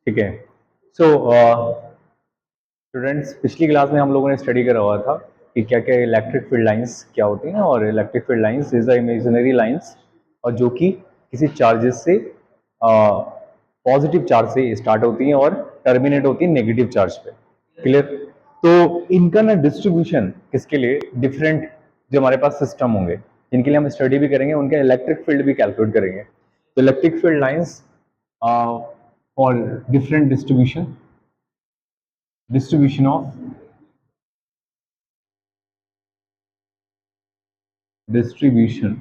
ठीक है। So students, पिछली क्लास में हम लोगों ने स्टडी करा हुआ था कि क्या क्या इलेक्ट्रिक फील्ड लाइंस क्या होती हैं, और electric field lines is the imaginary lines, और जो कि किसी चार्जेस से पॉजिटिव चार्ज से स्टार्ट होती हैं और टर्मिनेट होती हैं नेगेटिव चार्ज पे। क्लियर? तो इनका ना डिस्ट्रीब्यूशन किसके लिए डिफरेंट जो हमारे पास सिस्टम होंगे जिनके लिए हम स्टडी भी करेंगे, उनके इलेक्ट्रिक फील्ड भी कैलकुलेट करेंगे। तो electric field lines for different distribution of distribution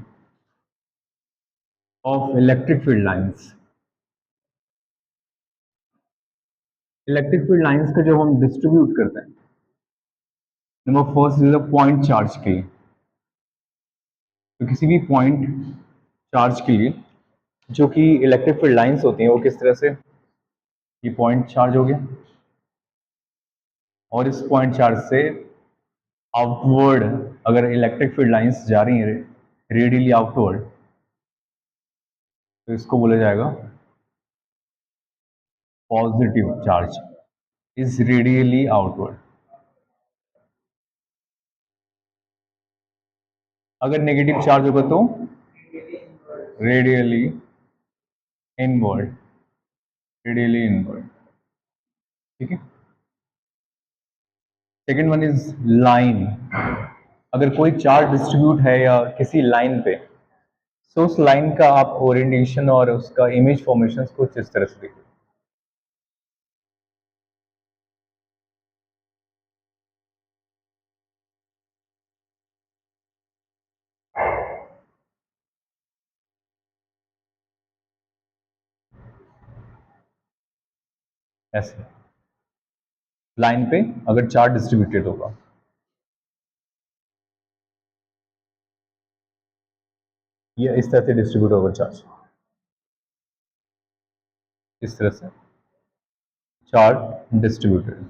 of electric field lines। Electric field lines का जब हम डिस्ट्रीब्यूट करते हैं, number first is a point charge के लिए। तो किसी भी पॉइंट चार्ज के लिए जो कि इलेक्ट्रिक फील्ड लाइंस होती हैं, वो किस तरह से, ये पॉइंट चार्ज हो गया और इस पॉइंट चार्ज से आउटवर्ड अगर इलेक्ट्रिक फील्ड लाइंस जा रही हैं रेडियली आउटवर्ड, तो इसको बोला जाएगा positive charge is radially outward. अगर नेगेटिव चार्ज होगा तो रेडियली इनवर्ड, रेडियली इनवर्ड। ठीक है। Second one is line. अगर कोई चार्ज डिस्ट्रीब्यूट है या किसी लाइन पे, तो उस लाइन का आप ओरिएंटेशन और उसका इमेज फॉर्मेशन कुछ इस तरह से देखो। ऐसे लाइन पे अगर चार्ज डिस्ट्रीब्यूटेड होगा, ये इस तरह से डिस्ट्रीब्यूट होगा चार्ज, इस तरह से चार्ज डिस्ट्रीब्यूटेड।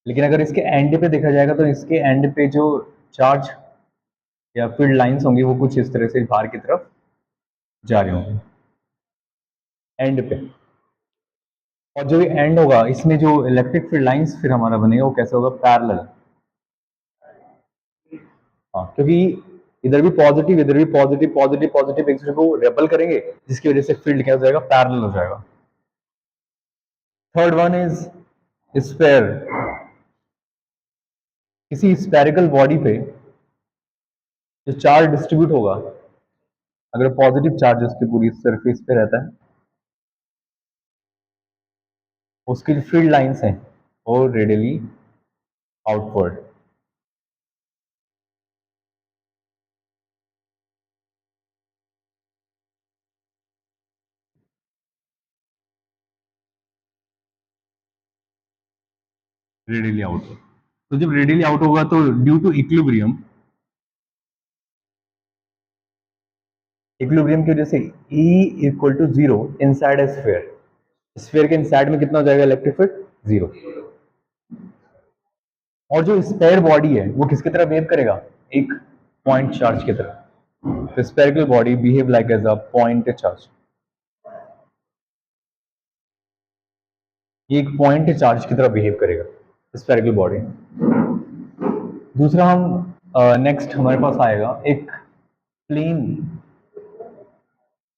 लेकिन अगर इसके एंड पे देखा जाएगा तो इसके एंड पे जो चार्ज या फील्ड लाइंस होंगी वो कुछ इस तरह से बाहर की तरफ जा रहे होंगे एंड पे। और जो ये एंड होगा इसमें जो इलेक्ट्रिक फील्ड लाइंस फिर हमारा बनेगा वो कैसे होगा, पैरेलल। हाँ, क्योंकि इधर भी पॉजिटिव इधर भी पॉजिटिव पॉजिटिव पॉजिटिव एक दूसरे को रेपल करेंगे, जिसकी वजह से फील्ड क्या हो जाएगा, पैरेलल हो जाएगा। Third one is sphere. किसी स्फेरिकल बॉडी पे जो चार्ज डिस्ट्रीब्यूट होगा, अगर पॉजिटिव चार्ज उसकी पूरी सरफेस पे रहता है, उसकी जो फील्ड लाइंस हैं वो रेडियली आउटवर्ड। Radially outward. तो जब रेडियली आउट होगा तो ड्यू टू इक्विलिब्रियम, इक्विलिब्रियम की वजह से E equal to zero inside a sphere, sphere के इनसाइड में कितना हो जाएगा इलेक्ट्रिक फील्ड, जीरो। और जो स्पेयर बॉडी है वो किसकी तरह बिहेव करेगा, एक पॉइंट चार्ज की तरह। तो spherical body behave like as a point charge, ये एक पॉइंट चार्ज की तरह बिहेव करेगा स्पेरिकल बॉडी। दूसरा हम नेक्स्ट हमारे पास आएगा एक प्लेन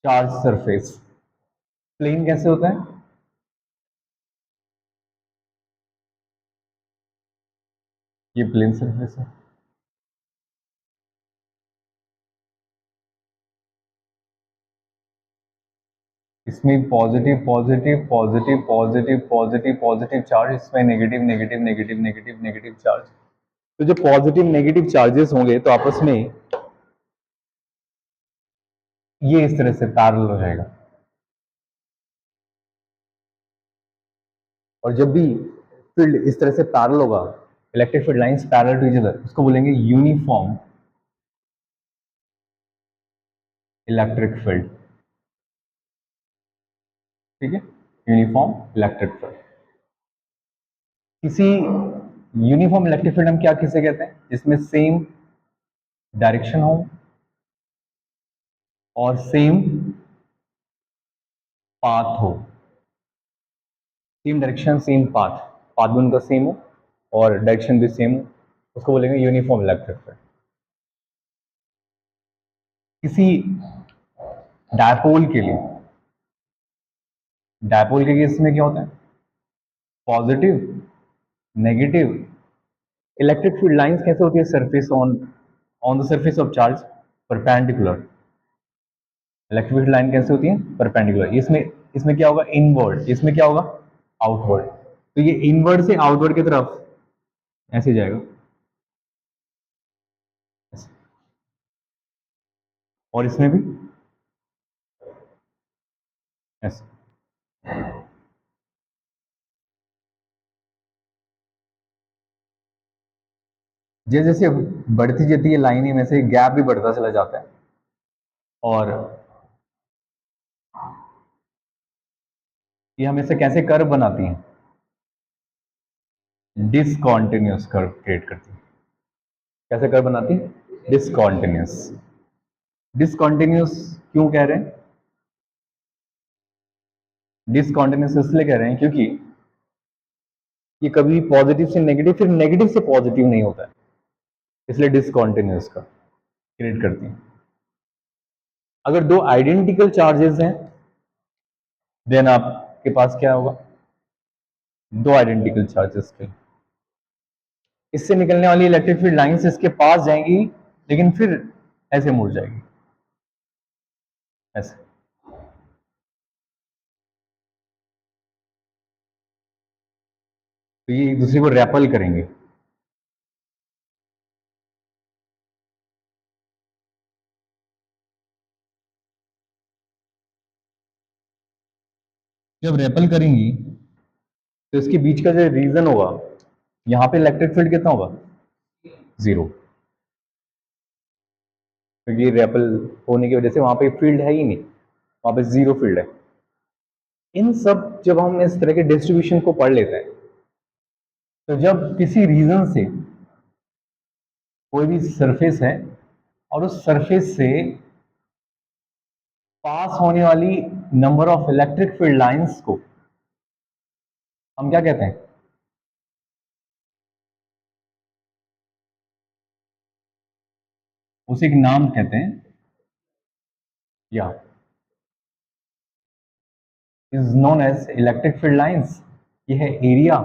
चार्ज सरफेस। प्लेन कैसे होता है, ये प्लेन सरफेस है। इसमें positive positive positive positive positive positive charge, इसमें negative negative negative negative negative charge. तो जो पॉजिटिव नेगेटिव चार्जेस होंगे तो आपस में ये इस तरह से पैरेलल हो जाएगा। और जब भी फील्ड इस तरह से पैरेलल होगा, electric field lines parallel to each other, उसको बोलेंगे यूनिफॉर्म इलेक्ट्रिक फील्ड। ठीक है, यूनिफॉर्म इलेक्ट्रिक फील्ड। किसी यूनिफॉर्म इलेक्ट्रिक फील्ड हम क्या किसे कहते हैं, जिसमें सेम डायरेक्शन हो और सेम पाथ हो, same direction same path, path भी उनका सेम हो और डायरेक्शन भी सेम हो, उसको बोलेंगे यूनिफॉर्म इलेक्ट्रिक फील्ड। किसी डायपोल के लिए, डायपोल के केस में क्या होता है, positive negative electric field lines कैसे होती है, surface on on the surface of charge perpendicular. Electric field line कैसे होती है, परपेंडिकुलर। इसमें इसमें क्या होगा, इनवर्ड, इसमें क्या होगा, आउटवर्ड। तो ये इनवर्ड से आउटवर्ड की तरफ ऐसे जाएगा, और इसमें भी ऐसे। जैसे जैसे बढ़ती जाती है लाइन में से गैप भी बढ़ता चला जाता है, और ये हमेशा कैसे कर्व बनाती हैं, डिसकॉन्टिन्यूस कर्व क्रिएट करती है। कैसे कर्व बनाती है, डिसकॉन्टिन्यूस। डिसकॉन्टिन्यूस क्यों कह रहे हैं, डिसकॉन्टिन्यूस इसलिए कह रहे हैं क्योंकि ये कभी पॉजिटिव से नेगेटिव फिर नेगेटिव से पॉजिटिव नहीं होता है, इसलिए डिसकॉन्टिन्यूस का क्रिएट करती है। अगर दो आइडेंटिकल चार्जेस हैं देन आपके पास क्या होगा, दो आइडेंटिकल चार्जेस के इससे निकलने वाली इलेक्ट्रिक फील्ड लाइंस इसके पास जाएंगी, लेकिन फिर ऐसे मुड़ जाएगी, ऐसे। तो ये एक दूसरे को रेपल करेंगे। जब रेपल करेंगी तो इसके बीच का जो रीजन होगा, यहां पे इलेक्ट्रिक फील्ड कितना होगा, जीरो, क्योंकि रेपल होने की वजह से वहां पे फील्ड है ही नहीं, वहां पे जीरो फील्ड है। इन सब जब हम इस तरह के डिस्ट्रीब्यूशन को पढ़ लेते हैं, तो जब किसी रीजन से कोई भी सरफेस है और उस सरफेस से पास होने वाली number of electric field lines को हम क्या कहते हैं, उसे एक नाम कहते हैं, या is known as electric field lines. ये है एरिया,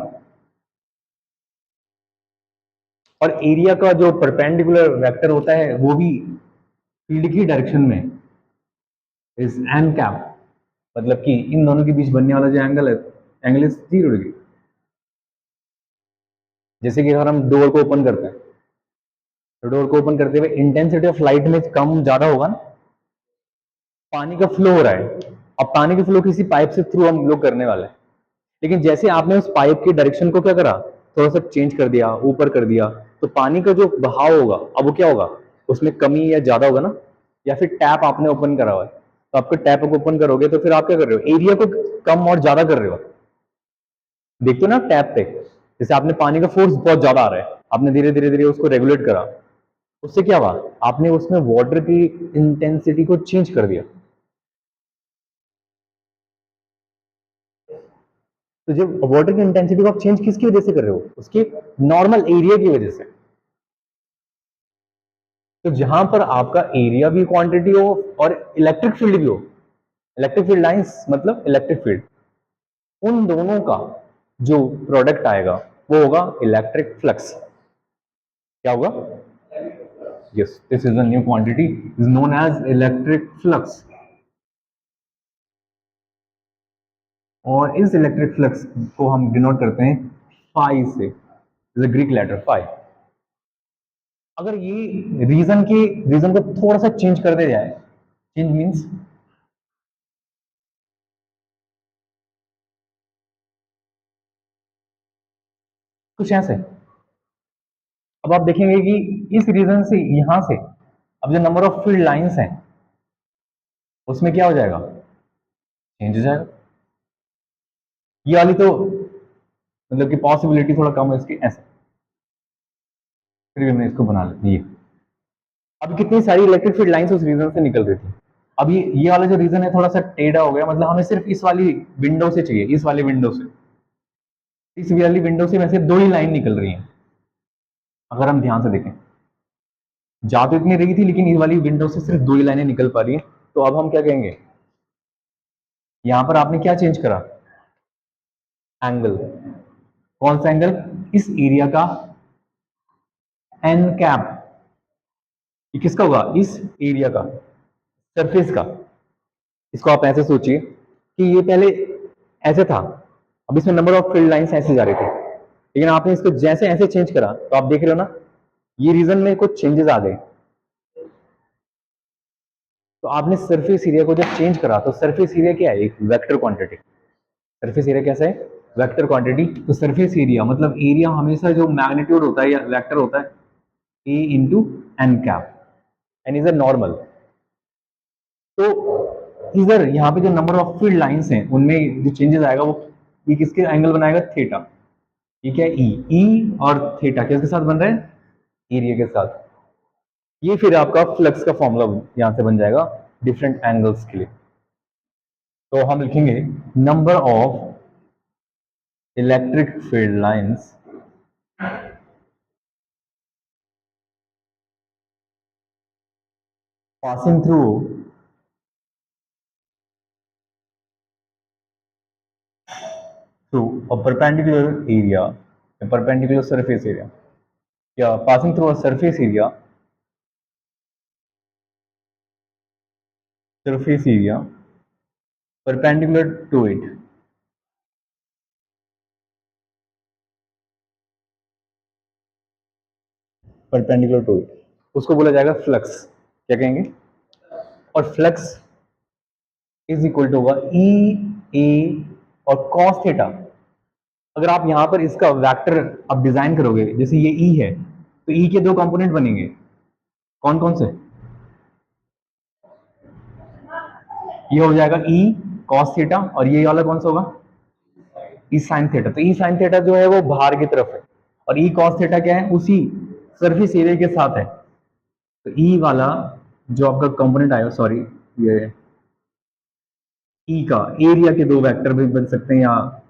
और एरिया का जो परपेंडिकुलर वेक्टर होता है वो भी फील्ड की डायरेक्शन में इज एन कैप, मतलब कि इन दोनों के बीच बनने वाला जो एंगल है, एंगल इज 0 डिग्री। जैसे कि अगर हम डोर को ओपन करते हैं, तो डोर को ओपन करते हुए इंटेंसिटी ऑफ लाइट में कम ज्यादा होगा ना, पानी का फ्लो हो रहा है, अब पानी का फ्लो किसी पाइप से थ्रू हम लोग करने वाले हैं, लेकिन जैसे आपने उस पाइप की डायरेक्शन को क्या करा, थोड़ा सा चेंज कर दिया, ऊपर कर दिया, तो पानी का जो बहाव होगा अब वो क्या होगा, उसमें कमी या ज्यादा होगा ना। या फिर टैप आपने ओपन करा हुआ है, तो आपको टैप को ओपन करोगे तो फिर आप क्या कर रहे हो, एरिया को कम और ज्यादा कर रहे हो। देखते हो ना टैप पे, जैसे आपने पानी का फोर्स बहुत ज्यादा आ रहा है, आपने धीरे धीरे धीरे उसको रेगुलेट करा, उससे क्या हुआ, आपने उसमें वाटर की इंटेंसिटी को चेंज कर दिया। तो जब वाटर की इंटेंसिटी को आप चेंज किसकी वजह से कर रहे हो, उसके नॉर्मल एरिया की वजह से। तो जहां पर आपका एरिया भी क्वांटिटी हो और इलेक्ट्रिक फील्ड भी हो, इलेक्ट्रिक फील्ड लाइंस मतलब इलेक्ट्रिक फील्ड, उन दोनों का जो प्रोडक्ट आएगा वो होगा इलेक्ट्रिक फ्लक्स। क्या होगा, yes, this is a new quantity is known as electric flux. और इस इलेक्ट्रिक फ्लक्स को हम डिनोट करते हैं फाई से, ग्रीक लेटर फाई। अगर ये रीजन को थोड़ा सा चेंज कर दिया जाए, चेंज मीन्स कुछ ऐसे, अब आप देखेंगे कि इस रीजन से यहां से अब जो नंबर ऑफ फील्ड लाइंस हैं उसमें क्या हो जाएगा, चेंज हो जाएगा। ये वाली तो मतलब कि पॉसिबिलिटी थोड़ा कम है इसकी, ऐसे फिर भी हमने इसको बना लिया। ये अब कितनी सारी इलेक्ट्रिक फील्ड लाइंस उस रीजन से निकल रही थी, अब ये वाला जो रीजन है थोड़ा सा टेढ़ा हो गया, मतलब हमें सिर्फ इस वाली विंडो से चाहिए, इस वाली विंडो से, इस वाली विंडो से वैसे दो ही लाइन निकल रही है अगर हम ध्यान से देखें। जा तो इतनी रही थी लेकिन इस वाली विंडो से सिर्फ दो ही लाइनें निकल पा रही है। तो अब हम क्या कहेंगे, यहां पर आपने क्या चेंज करा, एंगल। कौन सा एंगल, इस एरिया का एन कैप। ये किसका होगा, इस एरिया का, सरफेस का। इसको आप ऐसे सोचिए कि ये पहले ऐसे था, अब इसमें नंबर ऑफ फील्ड लाइंस ऐसे जा रहे थे, लेकिन आपने इसको जैसे ऐसे चेंज करा तो आप देख रहे हो ना, ये रीजन में कुछ चेंजेस आ गए। तो आपने सरफेस एरिया को जब चेंज करा तो सरफेस एरिया क्या है, एक वेक्टर क्वांटिटी। सरफेस एरिया कैसा है, वेक्टर क्वांटिटी। तो सरफेस एरिया मतलब एरिया हमेशा जो मैग्नीट्यूड होता है या वेक्टर होता है, a into n cap, n is a normal. तो इधर यहाँ पे जो नंबर ऑफ फील्ड लाइंस हैं उनमें जो चेंजेस आएगा वो ये किसके एंगल बनाएगा, थीटा। ये क्या है, ई और थीटा किसके साथ बन रहे हैं, एरिया के साथ। ये फिर आपका फ्लक्स का फॉर्मूला यहां से बन जाएगा डिफरेंट एंगल्स के लिए। तो हम लिखेंगे number of electric field lines passing through a perpendicular area, a perpendicular surface area. Yeah, passing through a surface area perpendicular to it. Perpendicular to it, उसको बोला जाएगा फ्लक्स। क्या कहेंगे, और फ्लक्स इज इक्वल टू होगा ई ए और cos theta. अगर आप यहां पर इसका वेक्टर अब डिजाइन करोगे, जैसे ये ई है तो ई के दो कंपोनेंट बनेंगे, कौन कौन से, ये हो जाएगा ई कॉस थीटा और ये वाला कौन सा होगा, ई साइन थीटा। तो ई साइन थीटा जो है वो बाहर की तरफ है और ई कॉस थीटा क्या है, उसी सरफेस एरिया के साथ है। तो ई वाला जो आपका कंपोनेंट आएगा, सॉरी ये ई का एरिया के दो वेक्टर भी बन सकते हैं, या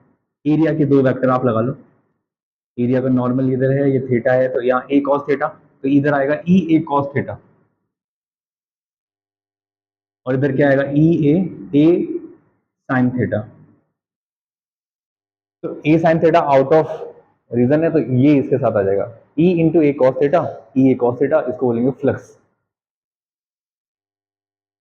एरिया के दो वेक्टर आप लगा लो। एरिया का नॉर्मल इधर है, ये थीटा है, तो यहाँ ए कॉस थीटा, तो इधर आएगा ई ए कॉस थीटा, और इधर क्या आएगा ए साइन थीटा। तो a sine theta out of region है तो ये इसके साथ आ जाएगा, E into a cos theta, E a cos theta, इसको बोलेंगे फ्लक्स।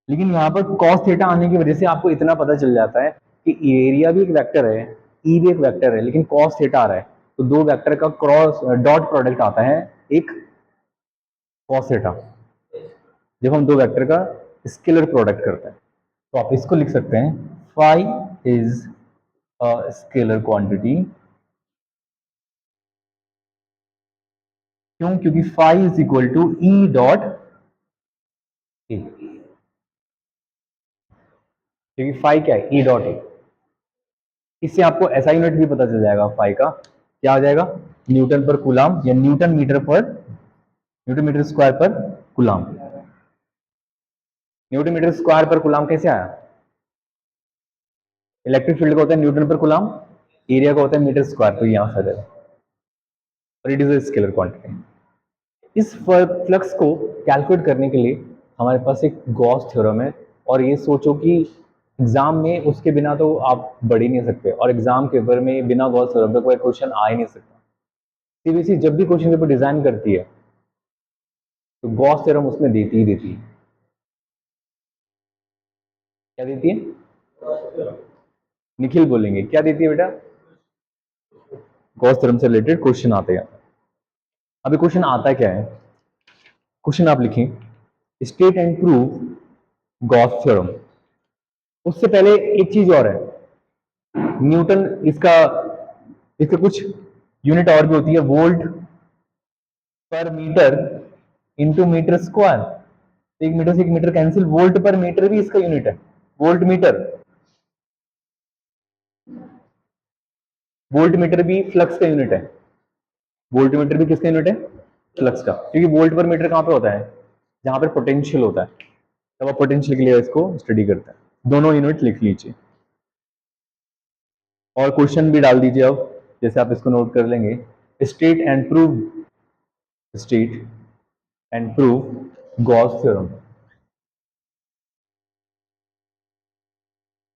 लेकिन यहाँ पर कॉस थीटा आने की वजह से आपको इतना पता चल जाता है कि एरिया भी एक वेक्टर है, ई भी एक वेक्टर है, लेकिन कॉस थीटा आ रहा है तो दो वेक्टर का क्रॉस डॉट प्रोडक्ट आता है एक कॉस थीटा, जब हम दो वेक्टर का स्केलर प्रोडक्ट करते हैं। तो आप इसको लिख सकते हैं phi is a scalar quantity. क्यों, क्योंकि phi is equal to E dot A, क्योंकि फाई क्या है, ई डॉट ए। इससे आपको ऐसा यूनिट भी पता चल जाएगा फाई का, क्या आ जाएगा, न्यूटन पर कूलाम या न्यूटन मीटर स्क्वायर पर कूलाम। न्यूटन मीटर स्क्वायर पर कूलाम कैसे आया, इलेक्ट्रिक फील्ड का होता है न्यूटन पर कूलाम, एरिया का होता है मीटर स्क्वायर, तो यहां से आ जाएगा, और it is a scalar quantity. इस फ्लक्स को कैलकुलेट करने के लिए हमारे पास एक गॉस थ्योरम है, और ये सोचो कि एग्जाम में उसके बिना तो आप बढ़ ही नहीं सकते, और एग्जाम के पेपर में बिना गॉस थ्योरम का कोई क्वेश्चन आ ही नहीं सकता। सीबीएसई जब भी क्वेश्चन पेपर डिजाइन करती है तो गॉस थ्योरम उसमें देती ही देती है। क्या देती है, निखिल बोलेंगे क्या देती है बेटा, गॉस थ्योरम से रिलेटेड क्वेश्चन आते हैं। अभी क्वेश्चन आता क्या है, क्वेश्चन आप लिखें state and prove Gauss theorem. उससे पहले एक चीज और है, न्यूटन इसका इसके कुछ यूनिट और भी होती है, वोल्ट पर मीटर इंटू मीटर स्क्वायर। एक मीटर से एक मीटर कैंसिल, वोल्ट पर मीटर भी इसका यूनिट है, वोल्ट मीटर। वोल्ट मीटर भी फ्लक्स का यूनिट है, वोल्ट मीटर भी किसका यूनिट है, फ्लक्स का, क्योंकि वोल्ट पर मीटर कहां पे होता है, जहां पर पोटेंशियल होता है। तब आप पोटेंशियल के लिए इसको स्टडी करते हैं। दोनों यूनिट लिख लीजिए और क्वेश्चन भी डाल दीजिए अब, जैसे आप इसको नोट कर लेंगे। State and prove Gauss theorem.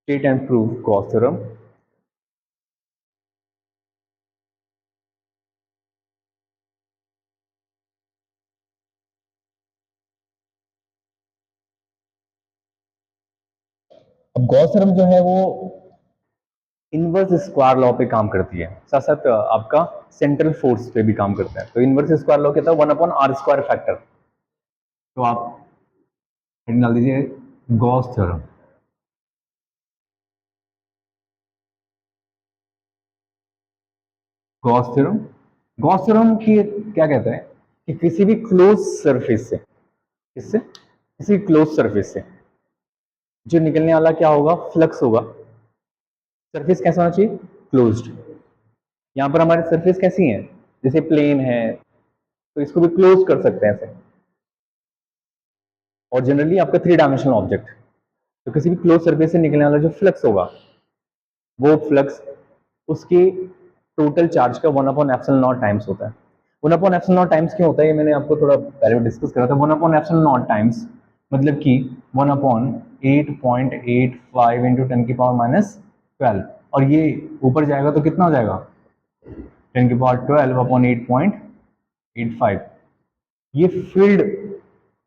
State and prove Gauss theorem. अब गॉस थ्योरम जो है वो इनवर्स स्क्वायर लॉ पे काम करती है, साथ साथ आपका सेंट्रल फोर्स पे भी काम करता है। तो इनवर्स स्क्वायर लॉ कहता है 1/r² फैक्टर। तो आप हेडिंग डाल दीजिए Gauss theorem. Gauss theorem, Gauss theorem की क्या कहता है कि किसी भी क्लोज सरफेस से, किससे, किसी क्लोज सरफेस से जो निकलने वाला क्या होगा, फ्लक्स होगा। सरफेस कैसा होना चाहिए, क्लोज्ड। यहाँ पर हमारी सरफेस कैसी है, जैसे प्लेन है, तो इसको भी क्लोज कर सकते हैं ऐसे। और जनरली आपका 3 डायमेंशनल ऑब्जेक्ट, तो किसी भी क्लोज सरफेस से निकलने वाला जो फ्लक्स होगा, वो फ्लक्स उसके टोटल चार्ज का 1/ε0 टाइम्स होता है। 1/ε0 टाइम्स क्यों होता है, ये मैंने आपको थोड़ा पहले डिस्कस करा था। 1/ε0 टाइम्स मतलब कि 1/8.85 इंटू 10⁻⁻12, और ये ऊपर जाएगा तो कितना हो जाएगा, 10⁻12/8.85। ये फील्ड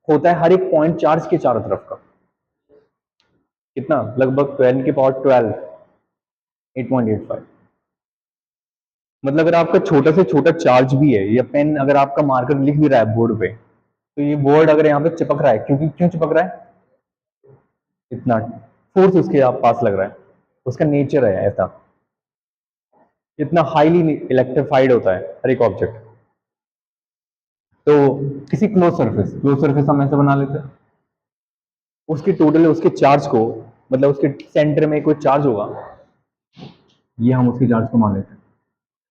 होता है हर एक पॉइंट चार्ज के चारों तरफ का, कितना, लगभग 10⁻12 8.85। मतलब अगर आपका छोटा से छोटा चार्ज भी है, या पेन अगर आपका मार्कर लिख भी रहा है बोर्ड पे, तो ये बोर्ड अगर यहाँ पे चिपक रहा है, क्योंकि क्यों चिपक रहा है, इतना फोर्स उसके आप पास लग रहा है, उसका नेचर है ऐसा। इतना हाईली इलेक्ट्रिफाइड होता है हर एक ऑब्जेक्ट। तो किसी क्लोज सरफेस हम ऐसे बना लेते हैं, उसके टोटल उसके चार्ज को, मतलब उसके सेंटर में कोई चार्ज होगा, ये हम उसके चार्ज को मान लेते हैं।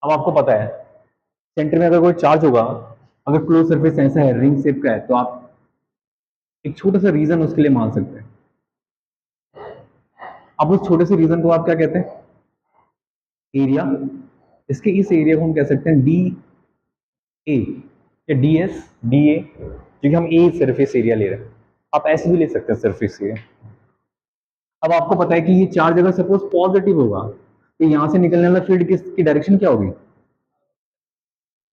अब आपको पता है सेंटर में अगर कोई चार्ज होगा, अगर क्लोज सरफेस ऐसा है, रिंग शेप का है, तो आप एक छोटा सा रीजन उसके लिए मान सकते हैं। अब उस छोटे से रीजन को आप क्या कहते हैं, एरिया। इसके इस एरिया को हम कह सकते हैं डी ए या डी एस, डी ए, क्योंकि हम ए सरफेस एरिया ले रहे हैं। आप ऐसे भी ले सकते हैं सरफेस एरिया। अब आपको पता है कि ये चार्ज अगर सपोज पॉजिटिव होगा, तो यहां से निकलने वाला फील्ड किसकी डायरेक्शन क्या होगी,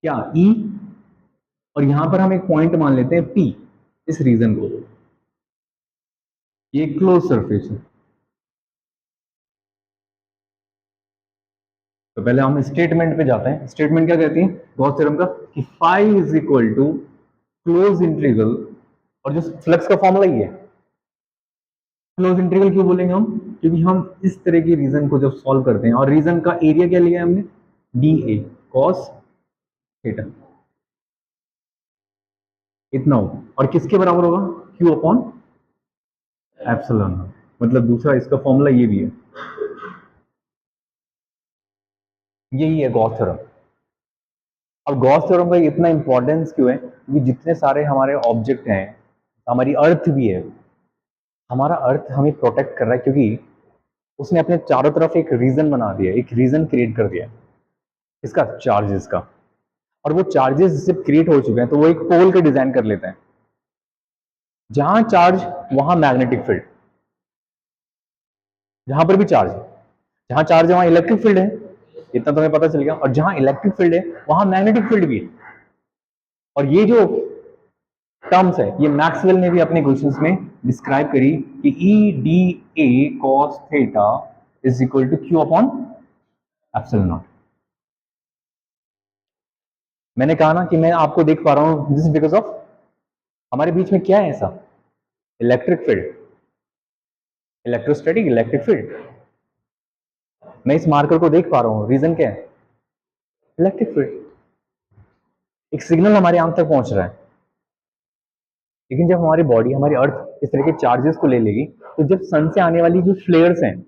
क्या, ई। और यहां पर हम एक पॉइंट मान लेते हैं पी, इस रीजन को, ये क्लोज सरफेस है। तो पहले हम स्टेटमेंट पे जाते हैं। स्टेटमेंट क्या कहती है गॉस थ्योरम का, कि phi is equal to close integral, और जो फ्लक्स का फॉर्मूला ही है। क्लोज इंटीग्रल क्यों बोलेंगे हम, क्योंकि हम इस तरह की रीजन को जब सॉल्व करते हैं, और रीजन का एरिया क्या लिया है हमने, डी ए कॉस थीटा, इतना होगा। और किसके बराबर होगा, क्यू अपॉन एप्सिलॉन। मतलब दूसरा इसका फॉर्मूला ये भी है, यही है गॉस थ्योरम। अब गॉस थ्योरम का इतना इंपॉर्टेंस क्यों है, क्योंकि जितने सारे हमारे ऑब्जेक्ट हैं, हमारी अर्थ भी है, हमारा अर्थ हमें प्रोटेक्ट कर रहा है, क्योंकि उसने अपने चारों तरफ एक रीजन बना दिया, एक रीजन क्रिएट कर दिया, इसका चार्जेस का। और वो चार्जेस जब क्रिएट हो चुके हैं, तो वो एक पोल का डिजाइन कर लेते हैं। जहां चार्ज वहां मैग्नेटिक फील्ड, जहां पर भी चार्ज है, जहां चार्ज है वहां इलेक्ट्रिक फील्ड है, इतना तो हमें पता चल गया। और जहां इलेक्ट्रिक फील्ड है वहां मैग्नेटिक फील्ड भी है। और ये जो टर्म्स है, ये मैक्सवेल ने भी अपने क्वेश्चंस में डिस्क्राइब करी, कि E D A cos theta is equal to Q upon epsilon naught. मैंने कहा ना कि मैं आपको देख पा रहा हूं, दिस बिकॉज ऑफ हमारे बीच में क्या है ऐसा, electric field, electrostatic electric field. मैं इस मार्कर को देख पा रहा हूं, रीजन क्या है, इलेक्ट्रिक फील्ड। एक सिग्नल हमारे आंख तक पहुंच रहा है। लेकिन जब हमारी बॉडी, हमारी अर्थ इस तरह के चार्जेस को ले लेगी, तो जब सन से आने वाली जो फ्लेयर्स हैं,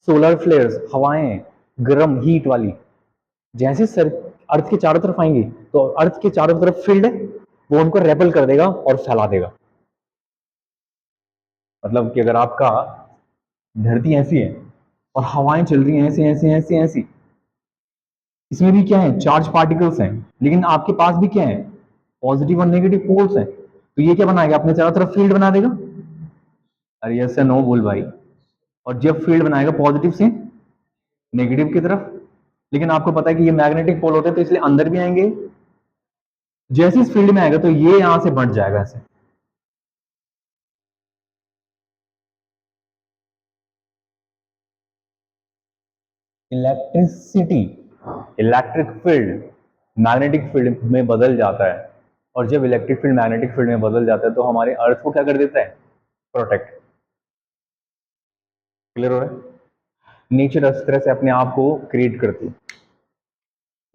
सोलर फ्लेयर्स, हवाएं गर्म हीट वाली, जैसे सर अर्थ के चारों तरफ आएंगी, तो अर्थ के चारों तरफ फील्ड है, वो उनको रेपल कर देगा और फैला देगा। मतलब कि अगर आपका धरती ऐसी है और हवाएं चल रही हैं ऐसे ऐसे ऐसे ऐसी, इसमें भी क्या है, चार्ज पार्टिकल्स हैं, लेकिन आपके पास भी क्या है, पॉजिटिव और नेगेटिव पोल्स हैं, तो ये क्या बनाएगा, अपने चारों तरफ फील्ड बना देगा। अरे यस या नो बोल भाई। और जब फील्ड बनाएगा पॉजिटिव से नेगेटिव की तरफ, लेकिन आपको पता है कि ये मैग्नेटिक पोल होते हैं तो इसलिए अंदर भी आएंगे, जैसे इस फील्ड में आएगा तो ये यहां से बढ़ जाएगा ऐसे। Electricity, electric field magnetic field में बदल जाता है, और जब इलेक्ट्रिक फील्ड मैग्नेटिक फील्ड में बदल जाता है तो हमारे अर्थ को क्या कर देता है, प्रोटेक्ट। क्लियर हो रहा है। नेचर इस तरह से अपने आप को क्रिएट करती है।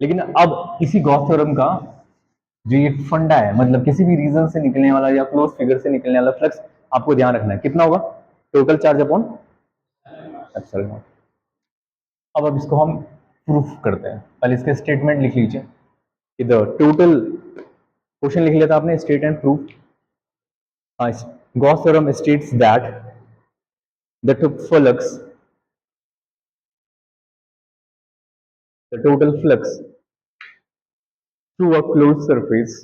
लेकिन अब इसी गॉस थ्योरम का जो ये फंडा है, मतलब किसी भी रीजन से निकलने वाला या क्लोज फिगर से निकलने वाला फ्लक्स, आपको ध्यान रखना है कितना होगा, total charge upon epsilon not. अब इसको हम प्रूफ करते हैं। पहले इसका स्टेटमेंट लिख लीजिए, इधर टोटल क्वेश्चन लिख लिया था आपने, state and proof. Gauss theorem states that the flux, the total flux through a closed surface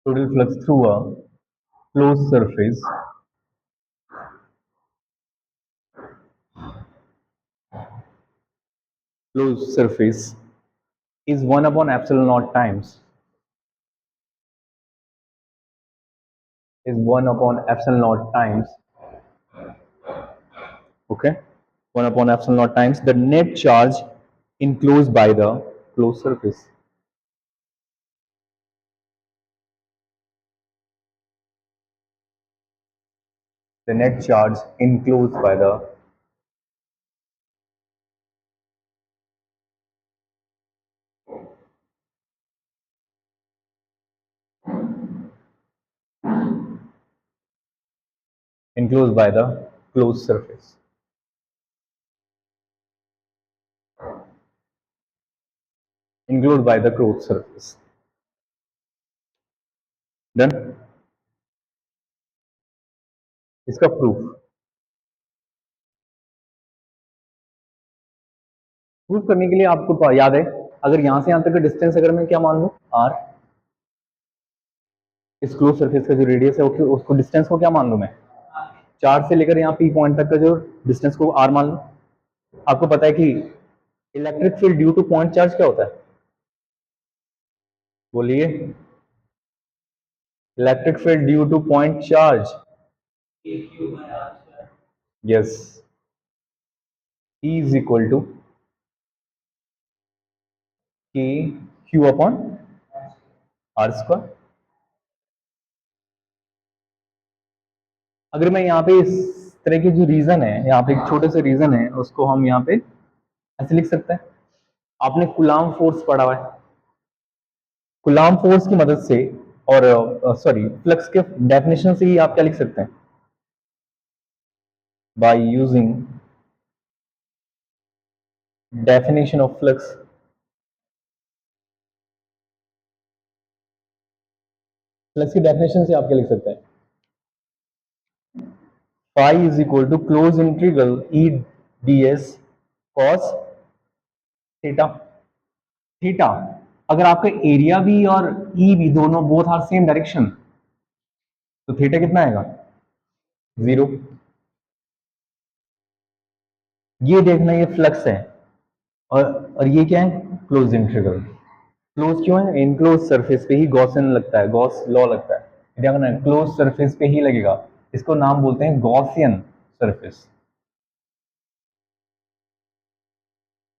total flux through a closed surface closed surface is 1 upon epsilon naught times, is 1 upon epsilon naught times, okay, 1 upon epsilon naught times the net charge enclosed by the closed surface. The net charge enclosed by the enclosed by the closed surface. Enclosed by the closed surface. Done? इसका proof, proof करने के लिए आपको याद है, अगर यहां से यहां तक का डिस्टेंस अगर मैं क्या मान लूं, आर, इस क्लोज सरफेस का जो रेडियस है उसको डिस्टेंस को क्या मान लूं मैं, 4 से लेकर यहाँ पी पॉइंट तक का जो डिस्टेंस को आर मान लूं। आपको पता है कि electric field due to point charge क्या होता है, बोलिए। Electric field due to point charge, yes, E is equal to K Q upon R square. अगर मैं यहाँ पे इस तरह के जो रीजन है, यहाँ पे एक छोटे से रीजन है, उसको हम यहाँ पे ऐसे लिख सकते हैं। आपने कुलाम फोर्स पढ़ा हुआ है, कुलाम फोर्स की मदद से, और सॉरी फ्लक्स के डेफिनेशन से ही आप क्या लिख सकते हैं, by using definition of flux, flux की डेफिनेशन से आप क्या लिख सकते हैं, phi is equal to close integral E D S cos theta. Theta, अगर आपका एरिया भी और ई भी दोनों बोथ आर सेम डायरेक्शन, तो थीटा कितना आएगा, 0। ये देखना, ये फ्लक्स है, और ये क्या है, क्लोज इंटीग्रल। क्लोज क्यों है, इनक्लोज सरफेस पे ही गॉसियन लगता है, गॉस लॉ लगता है, देखना क्लोज सरफेस पे ही लगेगा, इसको नाम बोलते हैं गॉसियन सरफेस।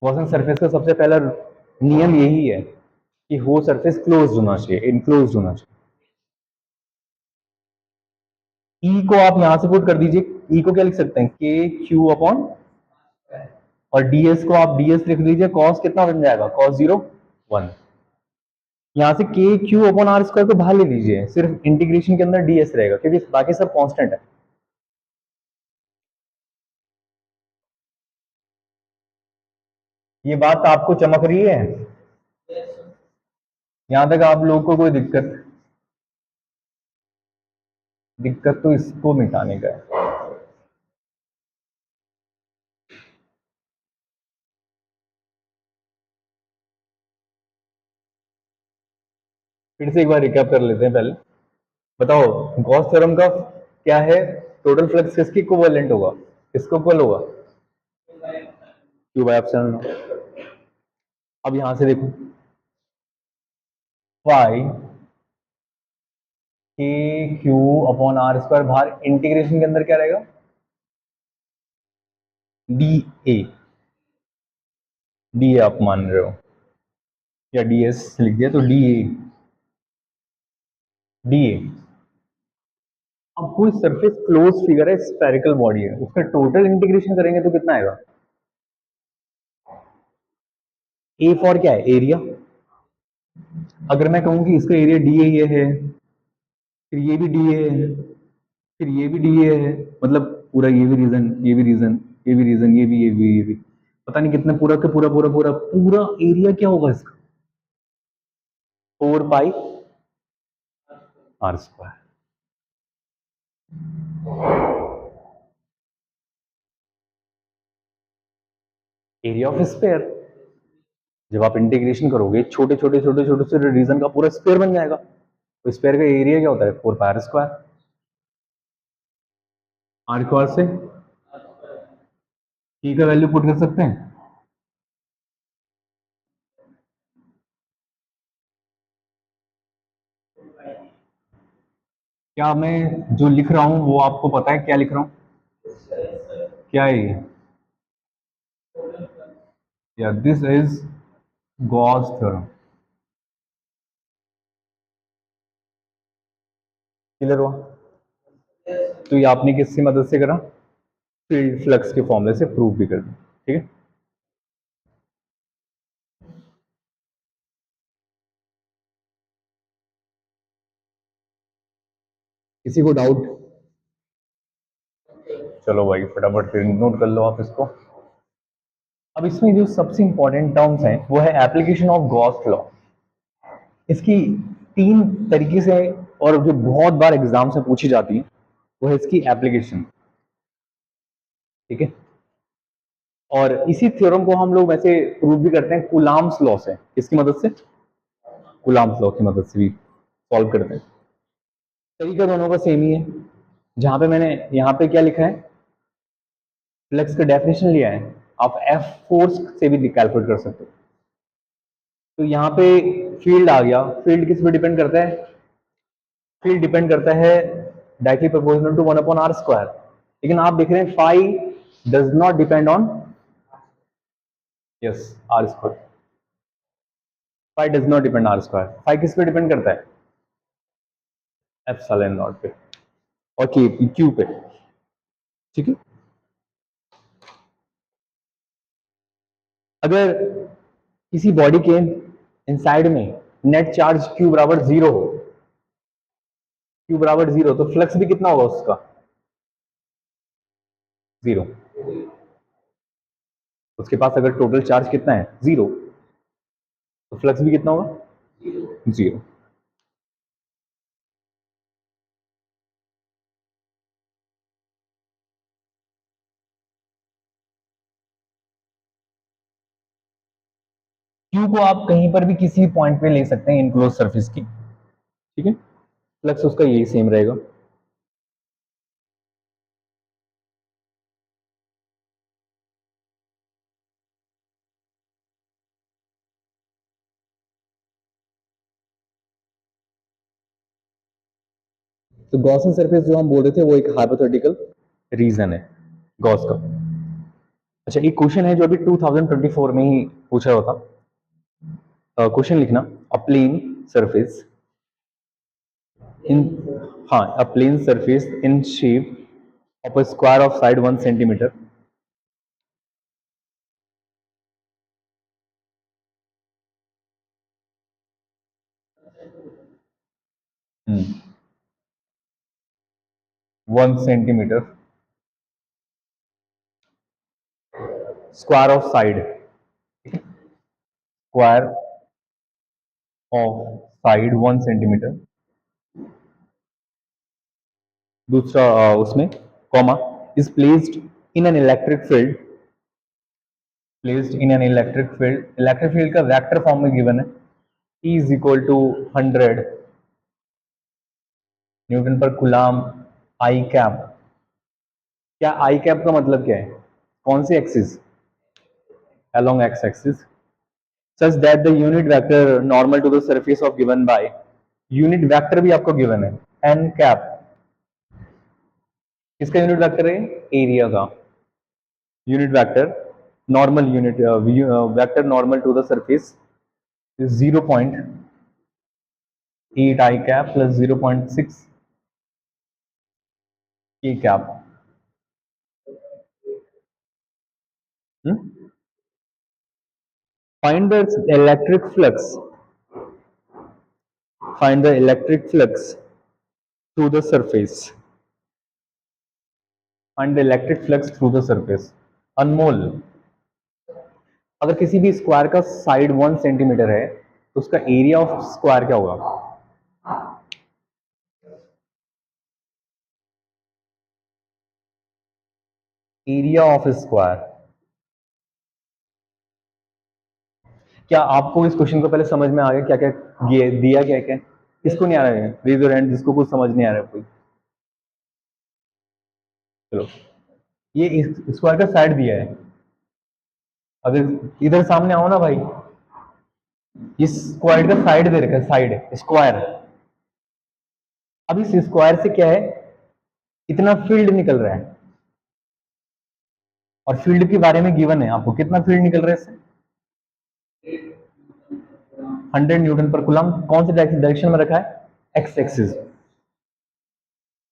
गॉसियन सरफेस का सबसे पहला नियम यही है कि वो सरफेस क्लोज होना चाहिए, इनक्लोज होना चाहिए। ई को आप यहां से पुट कर दीजिए, ई को क्या लिख सकते हैं, के क्यू अपॉन, और डीएस को आप डीएस लिख लीजिए, कॉस कितना बन जाएगा, कॉस 0 1। यहां से के क्यू अपॉन आर स्क्वायर को बाहर ले लीजिए, सिर्फ इंटीग्रेशन के अंदर डीएस रहेगा, क्योंकि बाकी सब कांस्टेंट है। ये बात आपको चमक रही है? यहां तक आप लोगों को कोई दिक्कत? दिक्कत तो इसको मिटाने का है। फिर से एक बार रिकैप कर लेते हैं पहले। बताओ, गॉस थ्योरम का क्या है? टोटल फ्लक्स किसकी इक्विवेलेंट होगा? किसको इक्वल होगा? Q by epsilon not. अब यहां से देखो, फाई के क्यू अपॉन आर स्क्वायर, बाहर इंटीग्रेशन के अंदर क्या रहेगा? D A. डी ए आप मान रहे हो, या डी एस लिख दिया तो डी ए। D A. अब कोई सरफेस क्लोज फिगर है, स्फेरिकल बॉडी है, उसका टोटल इंटीग्रेशन करेंगे तो कितना आएगा? ए फॉर क्या है? एरिया। अगर मैं कहूं कि इसका एरिया डी ए ये है, फिर ये भी डी ए है, फिर ये भी डी ए है, मतलब पूरा ये भी रीजन, ये भी रीजन, ये भी रीजन, ये भी, ये भी, ये भी, पता नहीं कितने, पूरा का पूरा पूरा पूरा पूरा एरिया क्या होगा इसका? 4 pi r square. Area of sphere. जब आप इंटीग्रेशन करोगे, छोटे छोटे छोटे छोटे छोटे रीजन का पूरा स्पेयर बन जाएगा। तो स्पेयर का एरिया क्या होता है? 4 pi r square. Are square से ई का वैल्यू पुट कर सकते हैं। क्या मैं जो लिख रहा हूं वो आपको पता है क्या लिख रहा हूं? क्या है ये? या this is Gauss theorem. Clear हुआ? तो ये आपने किसकी मदद से करा? फील्ड फ्लक्स के फॉर्मूले से प्रूव भी कर दिया। ठीक है। किसी को डाउट? चलो भाई फटाफट फिर नोट कर लो आप इसको। अब इसमें जो सबसे इंपॉर्टेंट टर्म्स हैं वो है एप्लीकेशन ऑफ गॉस लॉ। इसकी 3 तरीके से, और जो बहुत बार एग्जाम से पूछी जाती है, वो है इसकी एप्लीकेशन। ठीक है। और इसी थ्योरम को हम लोग वैसे प्रूव भी करते हैं कूलाम्स लॉ से। किसकी मदद से? कूलाम्स लॉ की मदद से भी सॉल्व करते हैं। तरीका दोनों का सेम ही है। जहां पे मैंने यहाँ पे क्या लिखा है, फ्लक्स का डेफिनेशन लिया है, आप एफ फोर्स से भी कैलकुलेट कर सकते हो। तो यहाँ पे फील्ड आ गया। फील्ड किस पे डिपेंड करता है? फील्ड डिपेंड करता है डायरेक्टली प्रोपोर्शनल टू 1/r²। लेकिन आप देख रहे हैं phi does not depend on, yes, R square. Phi does not depend R square. Phi किस पे डिपेंड करता है? एप्सिलॉन नॉट पे और के क्यू पे। ठीक है। अगर किसी बॉडी के इनसाइड में नेट चार्ज क्यू बराबर 0 हो, क्यू बराबर 0, तो फ्लक्स भी कितना होगा उसका? 0। उसके पास अगर टोटल चार्ज कितना है? 0, तो फ्लक्स भी कितना होगा? 0। क्यू को आप कहीं पर भी किसी पॉइंट पे ले सकते हैं इनक्लोज सरफेस की। ठीक है। फ्लक्स उसका यही सेम रहेगा। तो गॉसियन सरफेस जो हम बोल रहे थे वो एक हाइपोथेटिकल रीजन है गॉस का। अच्छा, एक क्वेश्चन है जो अभी 2024 में ही पूछा हुआ था। क्वेश्चन लिखना, अ प्लेन सरफेस इन, हाँ, a plane surface in shape of a square of side 1 centimetre. Hmm, 1 centimetre square of side. Square of side 1 centimetre, दूसरा उसमें comma is placed in an electric field, placed in an electric field का vector form में given है, E is equal to 100 newton per coulomb i cap. क्या i cap का मतलब क्या है, कौन सी axis, along x axis, such that the unit vector normal to the surface of given by, unit vector भी आपको गिवन है n कैप, किसका यूनिट वेक्टर है, एरिया का unit vector, normal unit vector normal to the surface is 0.8 I cap plus 0.6 K cap. Find the electric flux. Find the electric flux through the surface. Find the electric flux through the surface. अनमोल, अगर किसी भी square का side 1 centimetre है तो उसका area of square क्या होगा, area of square. क्या आपको इस क्वेश्चन को पहले समझ में आ गया क्या क्या दिया, क्या क्या किसको नहीं आ रहा है, रेज योर हैंड जिसको कुछ समझ नहीं आ रहा है कोई। चलो, ये स्क्वायर का साइड दिया है, अगर इधर सामने आओ ना भाई, इस स्क्वायर का साइड दे रखा है, साइड स्क्वायर। अब इस स्क्वायर से क्या है, इतना फील्ड निकल रहा है और फील्ड के बारे में गिवन है आपको, कितना फील्ड निकल रहा है इससे, 100 न्यूटन पर कूलम, कौन से डायरेक्शन में रखा है, एक्स एक्सिस।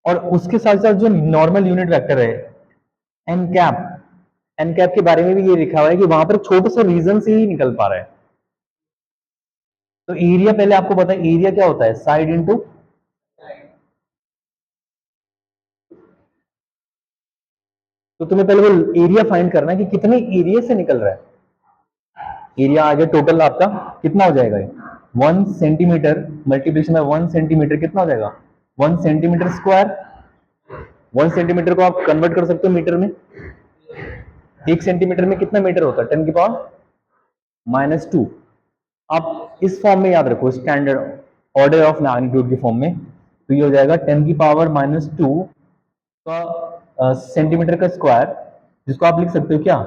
और उसके साथ साथ जो नॉर्मल यूनिट वेक्टर है एन कैप, एन कैप के बारे में भी ये लिखा हुआ है कि वहां पर छोटे से रीजन से ही निकल पा रहा है। तो एरिया पहले आपको पता है, एरिया क्या होता है, साइड इनटू, तो तुम्हें पहले वो एरिया फाइंड करना है कि कितने एरिया से निकल रहा है। एरिया आ गया टोटल आपका, कितना हो जाएगा, 1 सेंटीमीटर मल्टीप्लिकेशन में 1 सेंटीमीटर कितना हो जाएगा, 1 सेंटीमीटर स्क्वायर। 1 सेंटीमीटर को आप कन्वर्ट कर सकते हो मीटर में, 1 सेंटीमीटर में कितना मीटर होता है, 10 की पावर -2। आप इस फॉर्म में याद रखो, स्टैंडर्ड ऑर्डर ऑफ मैग्नीट्यूड की फॉर्म में, तो ये हो जाएगा 10 की पावर -2 का सेंटीमीटर का स्क्वायर, जिसको आप लिख सकते हो क्या,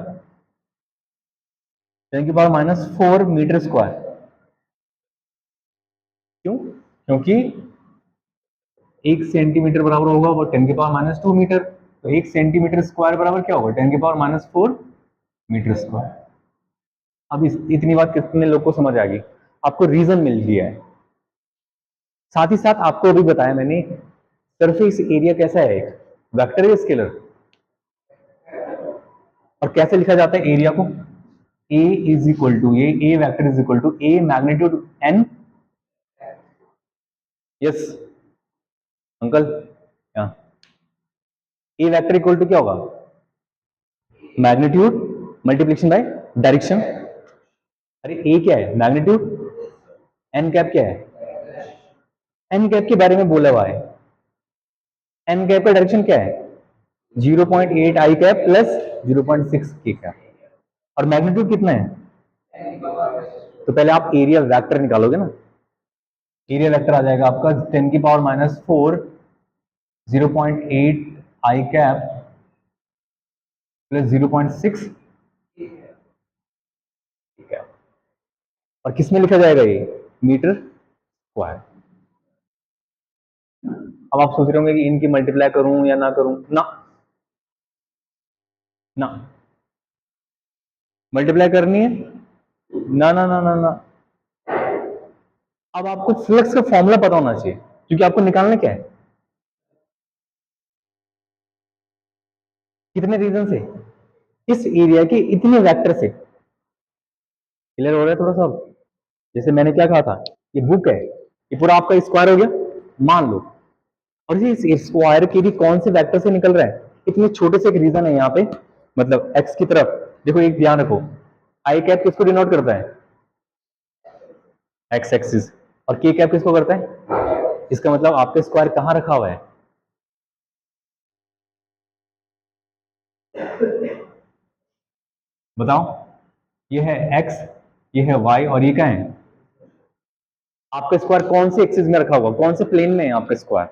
10 की पावर -4 मीटर स्क्वायर। क्यों, क्योंकि 1 सेंटीमीटर बराबर होगा वो 10 की पावर -2 मीटर, तो 1 सेंटीमीटर स्क्वायर बराबर क्या होगा, 10 की पावर -4 मीटर स्क्वायर। अब इतनी बात कितने लोग को समझ आ गई, आपको रीजन मिल गया है। साथ ही साथ आपको अभी बताया मैंने, सरफेस एरिया कैसा है, वेक्टर या स्केलर, और कैसे लिखा जाता है एरिया को, a is equal to a vector is equal to a magnitude n, yes uncle, a vector equal to क्या होगा, मैग्नीट्यूड मल्टीप्लिकेशन बाय डायरेक्शन। अरे ए क्या है, मैग्नीट्यूड, एन कैप क्या है, एन कैप के बारे में बोला हुआ है, एन कैप का डायरेक्शन क्या है, 0.8 आई कैप प्लस 0.6 के कैप, और मैग्नीट्यूड कितना है, तो पहले आप एरिया वेक्टर निकालोगे ना, एरिया वेक्टर आ जाएगा आपका 10 की पावर -4 0.8 आई कैप प्लस 0.6 कैप, और किसमें लिखा जाएगा ये, मीटर स्क्वायर। अब आप सोच रहे होंगे कि इनकी मल्टीप्लाई करूं या ना करूं, ना ना मल्टीप्लाई करनी है, ना ना ना ना ना। अब आपको फ्लक्स का फॉर्मूला पता होना चाहिए, क्योंकि आपको निकालना क्या है, कितने रीजन से, इस एरिया के इतने वेक्टर से। क्लियर हो रहा है थोड़ा सा, जैसे मैंने क्या कहा था, ये बुक है, ये पूरा आपका स्क्वायर हो गया मान लो, और ये स्क्वायर के भी कौन से वेक्टर से निकल रहा है, इतने छोटे से एक रीजन है यहाँ पे, मतलब एक्स की तरफ देखो, एक ध्यान रखो, आई कैप किसको डिनोट करता है, एक्स एक्सिस, और के कैप किसको करता है? इसका मतलब आपका स्क्वायर कहाँ रखा हुआ है? बताओ, ये है एक्स, ये है वाई, और ये क्या है? आपका स्क्वायर कौन से एक्सिस में रखा हुआ, कौन से प्लेन में है आपका स्क्वायर?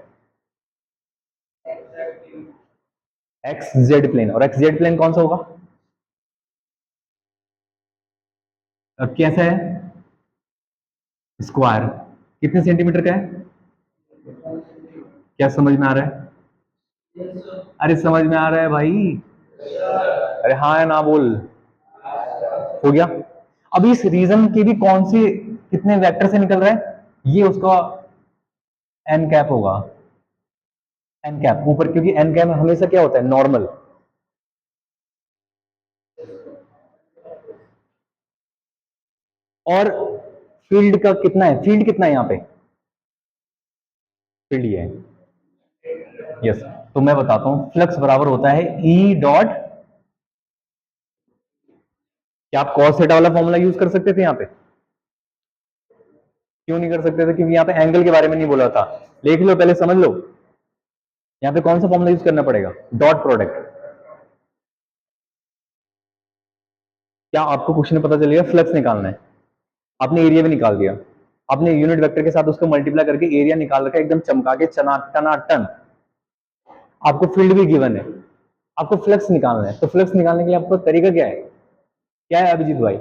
X Z plane. और एक्स जेड प्लेन कौन सा होगा? अब कैसा है स्क्वायर? कितने सेंटीमीटर का है? क्या समझ में आ रहा है? अरे समझ में आ रहा है भाई? अरे हाँ है ना बोल। हो गया। अब इस रीजन के भी कौन से कितने वेक्टर से निकल रहा है? ये उसका एन कैप होगा। एन कैप ऊपर, क्योंकि एन कैप हमेशा क्या होता है? नॉर्मल। और फील्ड का कितना है? फील्ड कितना है यहाँ पे? फील्ड ये है। यस। तो मैं बताता हूं, फ्लक्स बराबर होता है ई डॉट, क्या आप कॉस थीटा वाला फॉर्मूला यूज कर सकते थे यहाँ पे? क्यों नहीं कर सकते थे? क्योंकि यहाँ पे एंगल के बारे में नहीं बोला था। लिख लो पहले, समझ लो। यहाँ पे कौन सा फॉर्मूला यूज करना पड़ेगा? Dot product. क्या आपको क्वेश्चन में पता चलेगा फ्लक्स निकालना है? आपने एरिया भी निकाल दिया, आपने यूनिट वेक्टर के साथ उसको मल्टीप्लाई करके एरिया निकाल रखा है एकदम चमका के, चना टना टन। आपको फील्ड भी गिवन है, आपको फ्लक्स निकालना है। तो फ्लक्स निकालने के लिए आपको तरीका क्या है? क्या है अभिजीत भाई?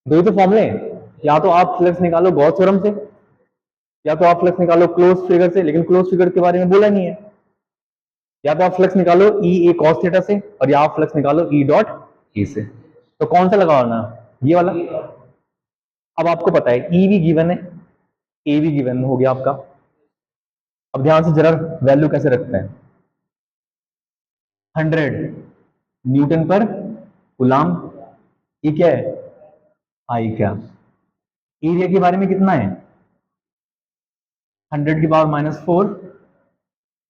दो ही तो फॉर्मूले हैं। या तो आप फ्लक्स निकालो गॉस थ्योरम से, या तो आप फ्लक्स निकालो क्लोज फिगर से, लेकिन क्लोज फिगर के बारे में बोला नहीं है। या तो आप फ्लक्स निकालो ई ए कॉस थीटा से, और या आप फ्लक्स निकालो ई डॉट ई से। तो कौन सा लगाना? ये वाला। अब आपको पता है ई भी गिवन है, ए भी गिवन हो गया आपका। अब ध्यान से जरा वैल्यू कैसे रखते हैं। 100 न्यूटन पर गुलाम, ये क्या है? आई क्या? एरिया के बारे में कितना है? 100 की power -4,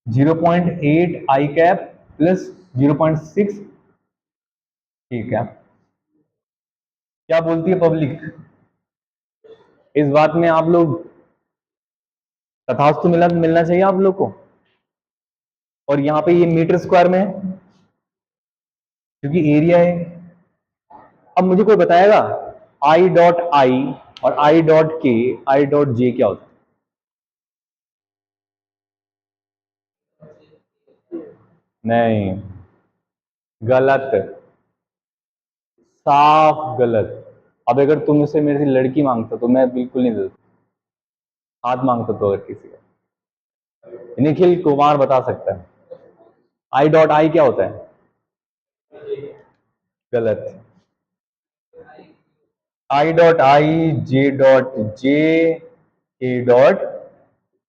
0.8 I cap plus 0.6 A cap. क्या बोलती है पब्लिक? इस बात में आप लोग तथास्तु मिलना चाहिए आप लोग को। और यहाँ पे ये मीटर स्क्वायर में है, क्योंकि एरिया है। अब मुझे कोई बताएगा आई डॉट आई और आई डॉट के, आई डॉट जे क्या होता है? नहीं, गलत, साफ गलत। अब अगर तुम उसे मेरे से लड़की मांगते तो मैं बिल्कुल नहीं देता, हाथ मांगता तो अगर किसी का। निखिल कुमार बता सकता है आई डॉट आई क्या होता है? गलत। I dot I, J dot J, के डॉट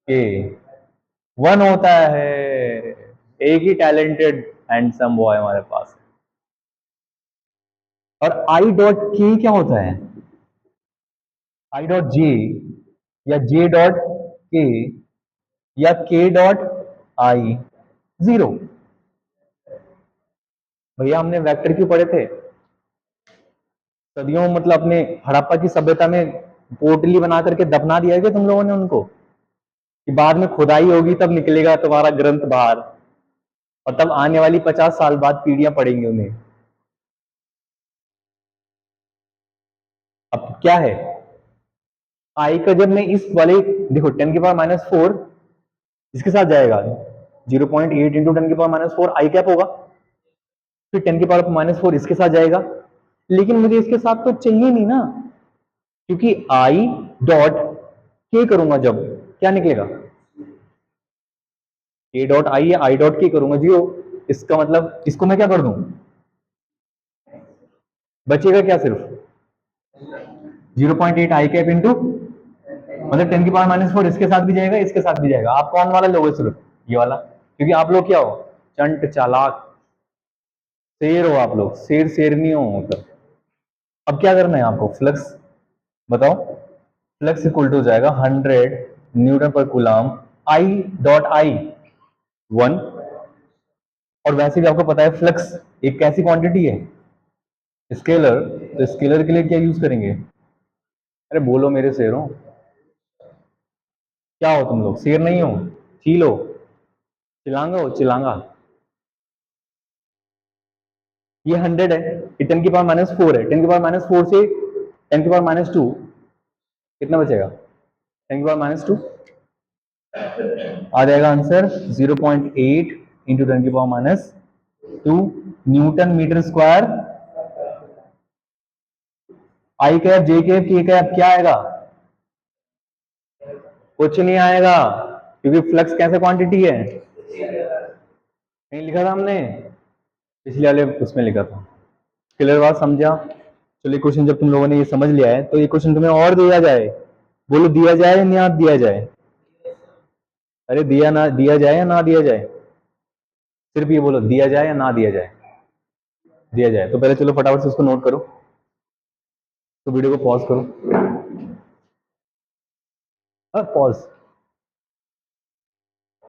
के, वन होता है। एक ही टैलेंटेड हैंडसम बॉय हमारे पास है। और आई डॉट के क्या होता है? आई डॉट जे, या जे डॉट के, या के डॉट आई, जीरो। भैया हमने वेक्टर क्यों पढ़े थे? सदियों, मतलब अपने हड़प्पा की सभ्यता में पोटली बना करके दफना दिया गया तुम लोगों ने उनको, कि बाद में खुदाई होगी तब निकलेगा तुम्हारा ग्रंथ बाहर, और तब आने वाली 50 साल बाद पीढ़ियां पढ़ेंगी उन्हें। अब क्या है आई का? जब मैं इस वाले, देखो 10 की पावर -4 इसके साथ जाएगा, 0.8 इंटू 10 की पावर -4 आई कैप होगा। फिर 10 की पावर -4 इसके साथ जाएगा, लेकिन मुझे इसके साथ तो चाहिए नहीं ना, क्योंकि आई डॉट के करूंगा जब, क्या निकलेगा? के डॉट आई या आई डॉट के करूंगा जी। इसका मतलब इसको मैं क्या कर दूं? बचेगा क्या? सिर्फ 0.8 आई कैप इंटू, मतलब 10 की पावर -4 इसके साथ भी जाएगा, इसके साथ भी जाएगा। आप कौन वाला लोगे? सिर्फ ये वाला, क्योंकि आप लोग क्या हो? चंट चालाक शेर हो आप लोग, शेर शेरनी हो मतलब। अब क्या करना है आपको? फ्लक्स बताओ। फ्लक्स इक्वल टू जाएगा 100 न्यूटन पर कूलम, आई डॉट आई 1। और वैसे भी आपको पता है फ्लक्स एक कैसी क्वांटिटी है? स्केलर। तो स्केलर के लिए क्या यूज करेंगे? अरे बोलो मेरे शेरों, क्या हो तुम लोग, शेर नहीं हो, चील हो, चिलांगा हो, चिलांगा। ये 100 है, ये 10⁻⁻4 है, 10⁻⁻4 से 10⁻⁻2 कितना बचेगा, 10⁻⁻2 आ जाएगा answer 0.8 into 10⁻⁻2 newton metre square. I cap, j cap, k cap क्या आएगा, कुछ नहीं आएगा, क्योंकि फ्लक्स कैसे क्वांटिटी है, नहीं लिखा था हमने, पिछले वाले उसमें लिखा था। क्लियर बात, समझा। चलिए क्वेश्चन जब तुम लोगों ने ये समझ लिया है तो ये क्वेश्चन तुम्हें और दिया जाए, बोलो दिया जाए या ना दिया जाए, अरे दिया ना दिया जाए या ना दिया जाए, सिर्फ ये बोलो दिया जाए या ना दिया जाए, दिया जाए। तो पहले चलो फटाफट से उसको नोट करो, तो वीडियो को पॉज करो, पॉज।